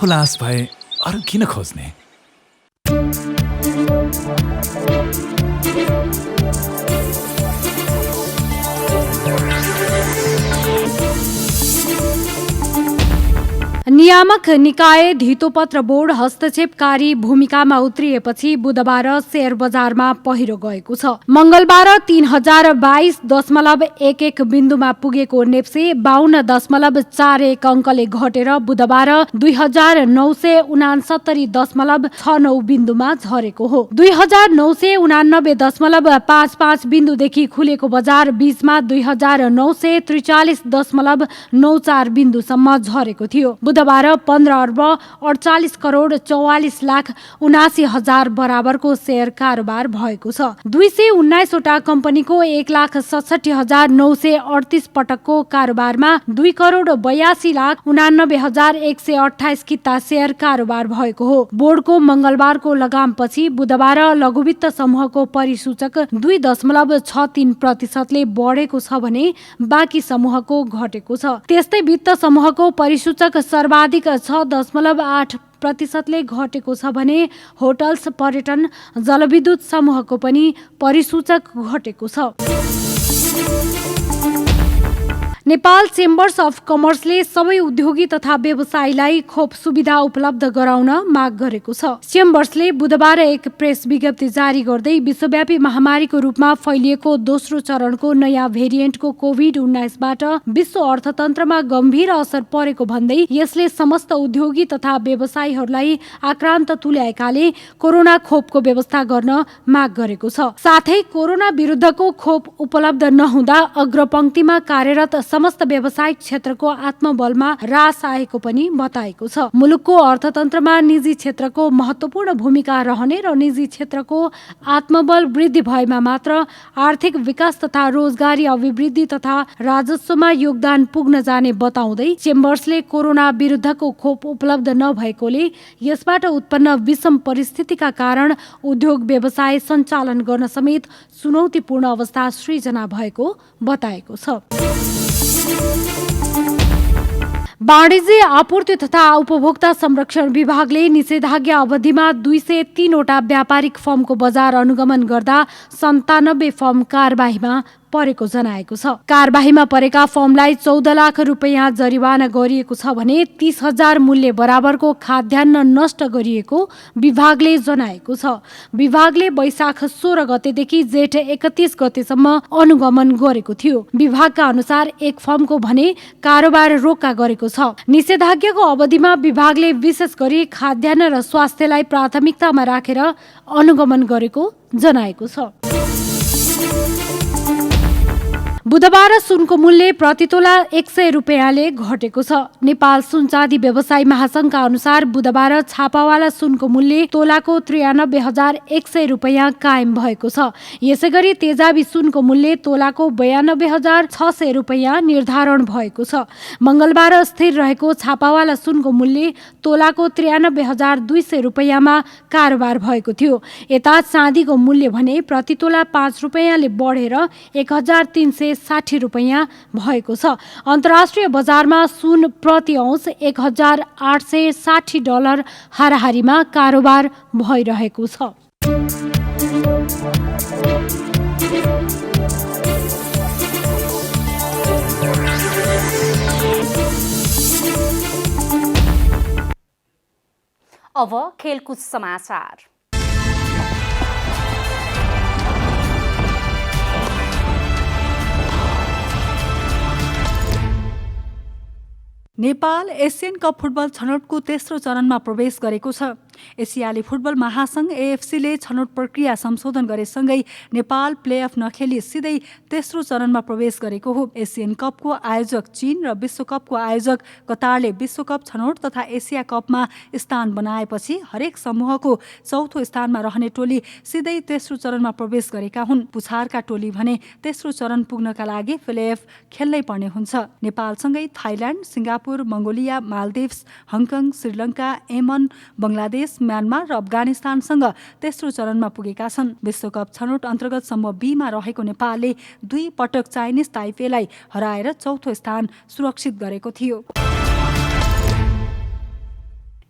हुलास भए अरु किन खोज्ने। नियामक निकाय धितोपत्र बोर्ड हस्तक्षेपकारी भूमिकामा उत्रिएपछि बुधबार शेयर बजारमा पहिरो गएको छ। मंगलबार 3022.11 बिन्दुमा पुगेको नेप्से 52.41 अङ्कले घटेर बुधबार 2969.69 बिन्दुमा झरेको हो। 2989.55 बिन्दुदेखि खुलेको बजार बीचमा 2943.94 बिन्दुसम्म झरेको थियो। बुधबार 15,48,44,79,000 बराबरको शेयर कारोबार भएको छ। 219 वटा कम्पनीको 1,67,938 पटकको कारोबारमा 2,82,89,128 किता शेयर कारोबार भएको हो। बोर्डको मंगलबारको लगामपछि बुधबार लघुवित्त समूहको परिसूचक 2.63% बढेको छ भने बाँकी समूहको घटेको छ। त्यस्तै वित्त समूहको परिसूचक सर्वाधिक 6.8% घटेको छ भने होटल्स, पर्यटन, जलविद्युत समूहको पनि परिसूचक घटेको छ। नेपाल चेम्बर्स अफ कमर्सले सबै उद्योगी तथा व्यवसायीलाई खोप सुविधा उपलब्ध गराउन माग गरेको छ। चेम्बर्सले बुधबार एक प्रेस विज्ञप्ति जारी गर्दै विश्वव्यापी महामारीको रूपमा फैलिएको दोस्रो चरणको नयाँ भेरिएन्टको कोभिड-19बाट विश्व अर्थतन्त्रमा गम्भीर असर परेको भन्दै यसले समस्त उद्योगी तथा व्यवसायीहरूलाई आक्रान्त तुल्याएकाले कोरोना खोपको व्यवस्था गर्न माग गरेको छ। साथै कोरोना विरुद्धको खोप उपलब्ध नहुँदा अग्रपंक्तिमा कार्यरत समस्त व्यावसायिक क्षेत्रको आत्मबलमा ह्रास आएको पनि बताएको छ। मुलुकको अर्थतन्त्रमा निजी क्षेत्रको महत्त्वपूर्ण भूमिका रहने र निजी क्षेत्रको आत्मबल वृद्धि भएमा मात्र आर्थिक विकास तथा रोजगारी अभिवृद्धि तथा राजस्वमा योगदान पुग्न जाने बताउँदै चेम्बर्सले कोरोना विरुद्धको खोप उपलब्ध नभएकोले यसबाट उत्पन्न विषम परिस्थितिका कारण उद्योग व्यवसाय सञ्चालन गर्न समेत चुनौतीपूर्ण अवस्था सृजना भएको बताएको छ। वाणिज्य आपूर्ति तथा उपभोक्ता संरक्षण विभागले निषेधाज्ञा अवधिमा 203 वटा व्यापारिक फर्मको बजार अनुगमन गर्दा 97 फर्म कारबाहीमा परेको जनाएको छ। कारबाहीमा परेका फर्मलाई 14 लाख रुपैयाँ जरिवाना गरिएको छ भने 30,000 मूल्य बराबरको खाद्यान्न नष्ट गरिएको विभागले जनाएको छ। विभागले वैशाख 16 गतेदेखि जेठ 31 गतेसम्म अनुगमन गरेको थियो। विभागका अनुसार एक फर्मको भने कारोबार रोक्का गरेको छ। निषेधाज्ञाको अवधिमा विभागले विशेष गरी खाद्यान्न र स्वास्थ्यलाई प्राथमिकतामा राखेर अनुगमन गरेको जनाएको छ। बुधबार सुनको मूल्य प्रतितोला 100 रुपैयाँले घटेको छ। नेपाल सुन चाँदी व्यवसायी महासंघका अनुसार बुधबार छापावाला सुनको मूल्य तोलाको 93,100 रुपैयाँ कायम भएको छ। यसैगरी तेजाबी सुनको मूल्य तोलाको 92,600 रुपैयाँ निर्धारण भएको छ। मंगलबार स्थिर रहेको छापावाला सुनको मूल्य तोलाको 93,200 रुपैयाँमा कारोबार भएको थियो। यता चाँदीको मूल्य भने प्रतितोला 5 रुपैयाँले बढेर 1,360 रुपैयाँ भएको छ। अन्तर्राष्ट्रिय बजारमा सुन प्रति औंस $1,860 हाराहारीमा कारोबार भइरहेको छ। अब खेलकुद समाचार। नेपाल एसियन कप फुटबल छनौटको तेस्रो चरणमा प्रवेश गरेको छ। एसियाली फुटबल महासंघ एएफसीले छनौट प्रक्रिया संशोधन गरेसँगै नेपाल प्लेअफ नखेली सिधै तेस्रो चरणमा प्रवेश गरेको हो। एसियन कपको आयोजक चीन र विश्वकपको आयोजक कतारले विश्वकप छनौट तथा एसिया कपमा स्थान बनाएपछि हरेक समूहको चौथो स्थानमा रहने टोली सिधै तेस्रो चरणमा प्रवेश गरेका हुन्। पुछारका टोली भने तेस्रो चरण पुग्नका लागि प्लेअफ खेल्नै पर्ने हुन्छ। नेपालसँगै Thailand, Singapore, Mongolia, Maldives, Hong Kong, Sri Lanka, Yemen, Bangladesh, Myanmar र अफगानिस्तानसँग तेस्रो चरणमा पुगेका छन्। विश्वकप छनौट अन्तर्गत समूह बीमा रहेको नेपालले 2 पटक चाइनिज ताइपेलाई हराएर चौथो स्थान सुरक्षित गरेको थियो।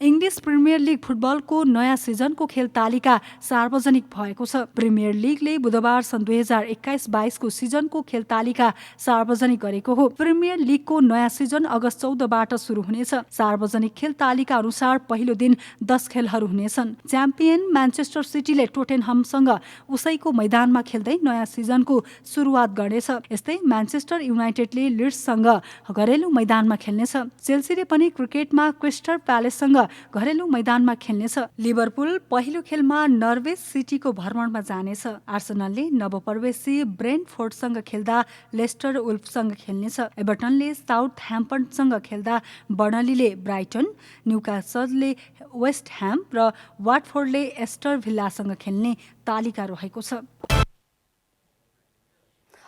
इङ्ग्लिस प्रिमियर लिग फुटबलको नयाँ सिजनको खेल तालिका सार्वजनिक भएको छ। प्रिमियर लिगले बुधबार सन् 2021-22 को सिजनको खेल तालिका सार्वजनिक गरेको हो। प्रिमियर लिगको नयाँ सिजन अगस्त 14बाट सुरु हुनेछ। सार्वजनिक खेल तालिका अनुसार पहिलो दिन 10 खेलहरू हुनेछन्। च्याम्पियन म्यान्चेस्टर सिटीले टोटेनहमसँग उसैको मैदानमा खेल्दै नयाँ सिजनको सुरुवात गर्नेछ। यस्तै म्यान्चेस्टर युनाइटेडले लिड्ससँग घरेलु मैदानमा खेल्नेछ। चेल्सीले पनि क्रिकेटमा क्रिस्टल प्यालेससँग घरेलु मैदानमा खेल्नेछ। लिभरपुल पहिलो खेलमा नर्वेज सिटीको भ्रमणमा जानेछ। आर्सेनलले नवप्रवेशी ब्रेन्टफोर्डसँग खेल्दा लेस्टर वुल्फसँग खेल्नेछ। एभर्टनले साउथह्याम्पटनसँग खेल्दा बर्नलीले ब्राइटन, न्युकासलले वेस्ट ह्याम र वाटफोर्डले एस्टर भिल्लासँग खेल्ने तालिका रहेको छ।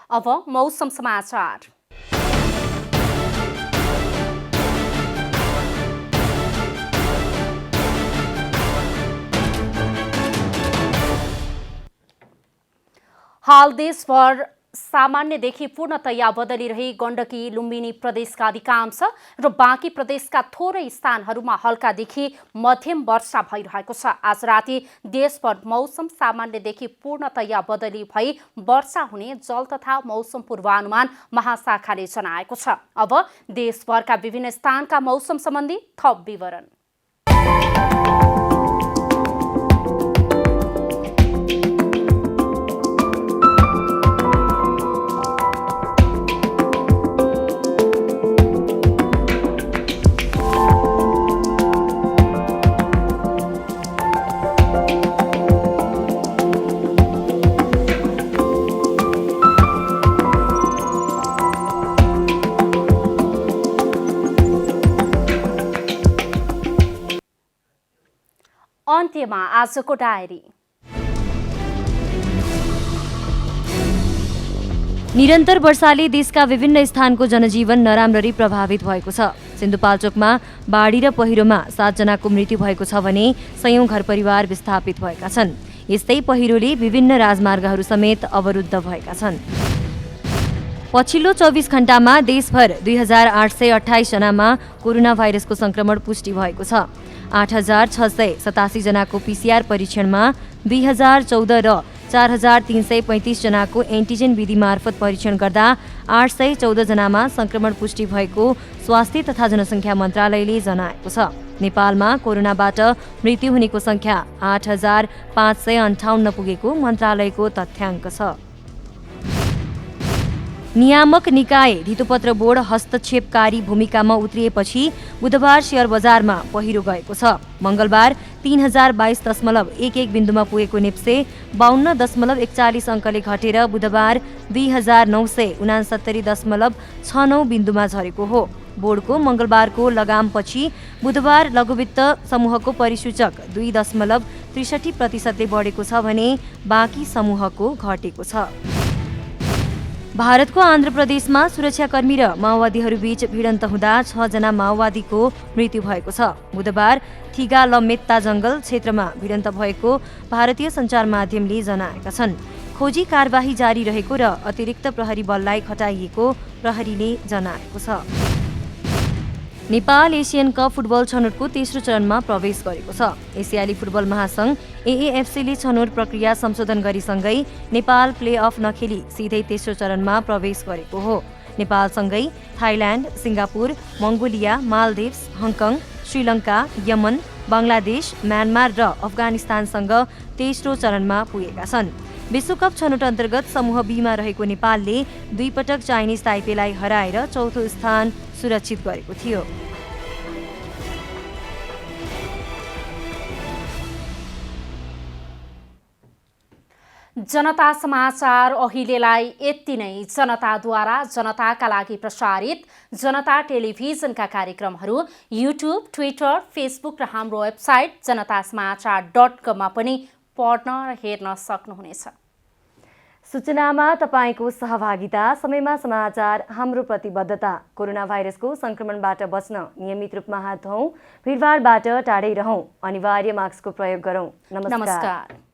अब मौसम समाचार। हाल देशभर सामान्यदेखि पूर्णतया बदलिरही गण्डकी लुम्बिनी प्रदेशका अधिकांश र बाँकी प्रदेशका थोरै स्थानहरूमा हल्कादेखि मध्यम वर्षा भइरहेको छ। आज राति देशभर मौसम सामान्यदेखि पूर्णतया बदली भई वर्षा हुने जल तथा मौसम पूर्वानुमान महाशाखाले जनाएको छ। अब देशभरका विभिन्न स्थानका मौसम सम्बन्धी थप विवरण। अन्त्यमा आजको डायरी। निरन्तर वर्षाले देशका विभिन्न स्थानको जनजीवन नराम्ररी प्रभावित भएको छ। सिन्धुपाल्चोकमा बाढी र पहिरोमा 7 जनाको मृत्यु भएको छ भने सयौं घरपरिवार विस्थापित भएका छन्। यस्तै पहिरोले विभिन्न राजमार्गहरू समेत अवरुद्ध भएका छन्। पछिल्लो 24 घण्टामा देशभर 2828 जनामा कोरोना भाइरसको संक्रमण पुष्टि भएको छ। 8687 जनाको पीसीआर परीक्षणमा 2014 र 4335 जनाको एन्टिजेन विधि मार्फत परीक्षण गर्दा 814 जनामा संक्रमण पुष्टि भएको स्वास्थ्य तथा जनसङ्ख्या मन्त्रालयले जनाएको छ। नेपालमा कोरोनाबाट मृत्यु हुनेको संख्या 8558 पुगेको मन्त्रालयको तथ्याङ्क छ। नियामक निकाय धितोपत्र बोर्ड हस्तक्षेपकारी भूमिकामा उत्रिएपछि बुधबार शेयर बजारमा पहिरो गएको छ। मंगलबार 3022.11 बिन्दुमा पुगेको नेप्से 52.41 अङ्कले घटेर बुधबार 2969.69 बिन्दुमा झरेको हो। बोर्डको मंगलबारको लगामपछि बुधबार लघुवित्त समूहको परिसूचक 2.63% बढेको छ भने बाँकी समूहको घटेको छ। भारतको आन्ध्र प्रदेशमा सुरक्षाकर्मी र माओवादीहरूबीच भिडन्त हुँदा 6 जना माओवादीको मृत्यु भएको छ। बुधबार थिगालमेत्ता जंगल क्षेत्रमा भिडन्त भएको भारतीय सञ्चार माध्यमले जनाएका छन्। खोजी कारबाही जारी रहेको र अतिरिक्त प्रहरी बललाई खटाइएको प्रहरीले जनाएको छ। नेपाल एसियन कप फुटबल छनौटको तेस्रो चरणमा प्रवेश गरेको छ। एसियाली फुटबल महासंघ एएएफसीले छनौट प्रक्रिया संशोधन गरिसँगै नेपाल प्लेअफ नखेली सिधै तेस्रो चरणमा प्रवेश गरेको हो। नेपालसँगै Thailand, Singapore, Mongolia, Maldives, Hong Kong, Sri Lanka, Yemen, Bangladesh, Myanmar र अफगानिस्तानसँग तेस्रो चरणमा पुगेका छन्। विश्वकप छनौट अन्तर्गत समूह बीमा रहेको नेपालले 2 पटक चाइनिज ताइपेलाई हराएर चौथो स्थान सुरक्षित गरेको थियो। जनता समाचार अहिलेलाई यति नै। जनताद्वारा जनताका लागि प्रसारित जनता टेलिभिजनका कार्यक्रमहरू युट्युब, ट्विटर, फेसबुक र हाम्रो वेबसाइट जनतासमाचार.com मा पनि पढ्न र हेर्न सक्नुहुनेछ। सूचनामा तपाईको सहभागिता, समयमा समाचार हाम्रो प्रतिबद्धता। कोरोना भाइरसको संक्रमणबाट बच्न नियमित रूपमा हात धौँ, भिडभाडबाट टाढै रहौँ, अनिवार्य मास्कको प्रयोग गरौँ। नमस्कार।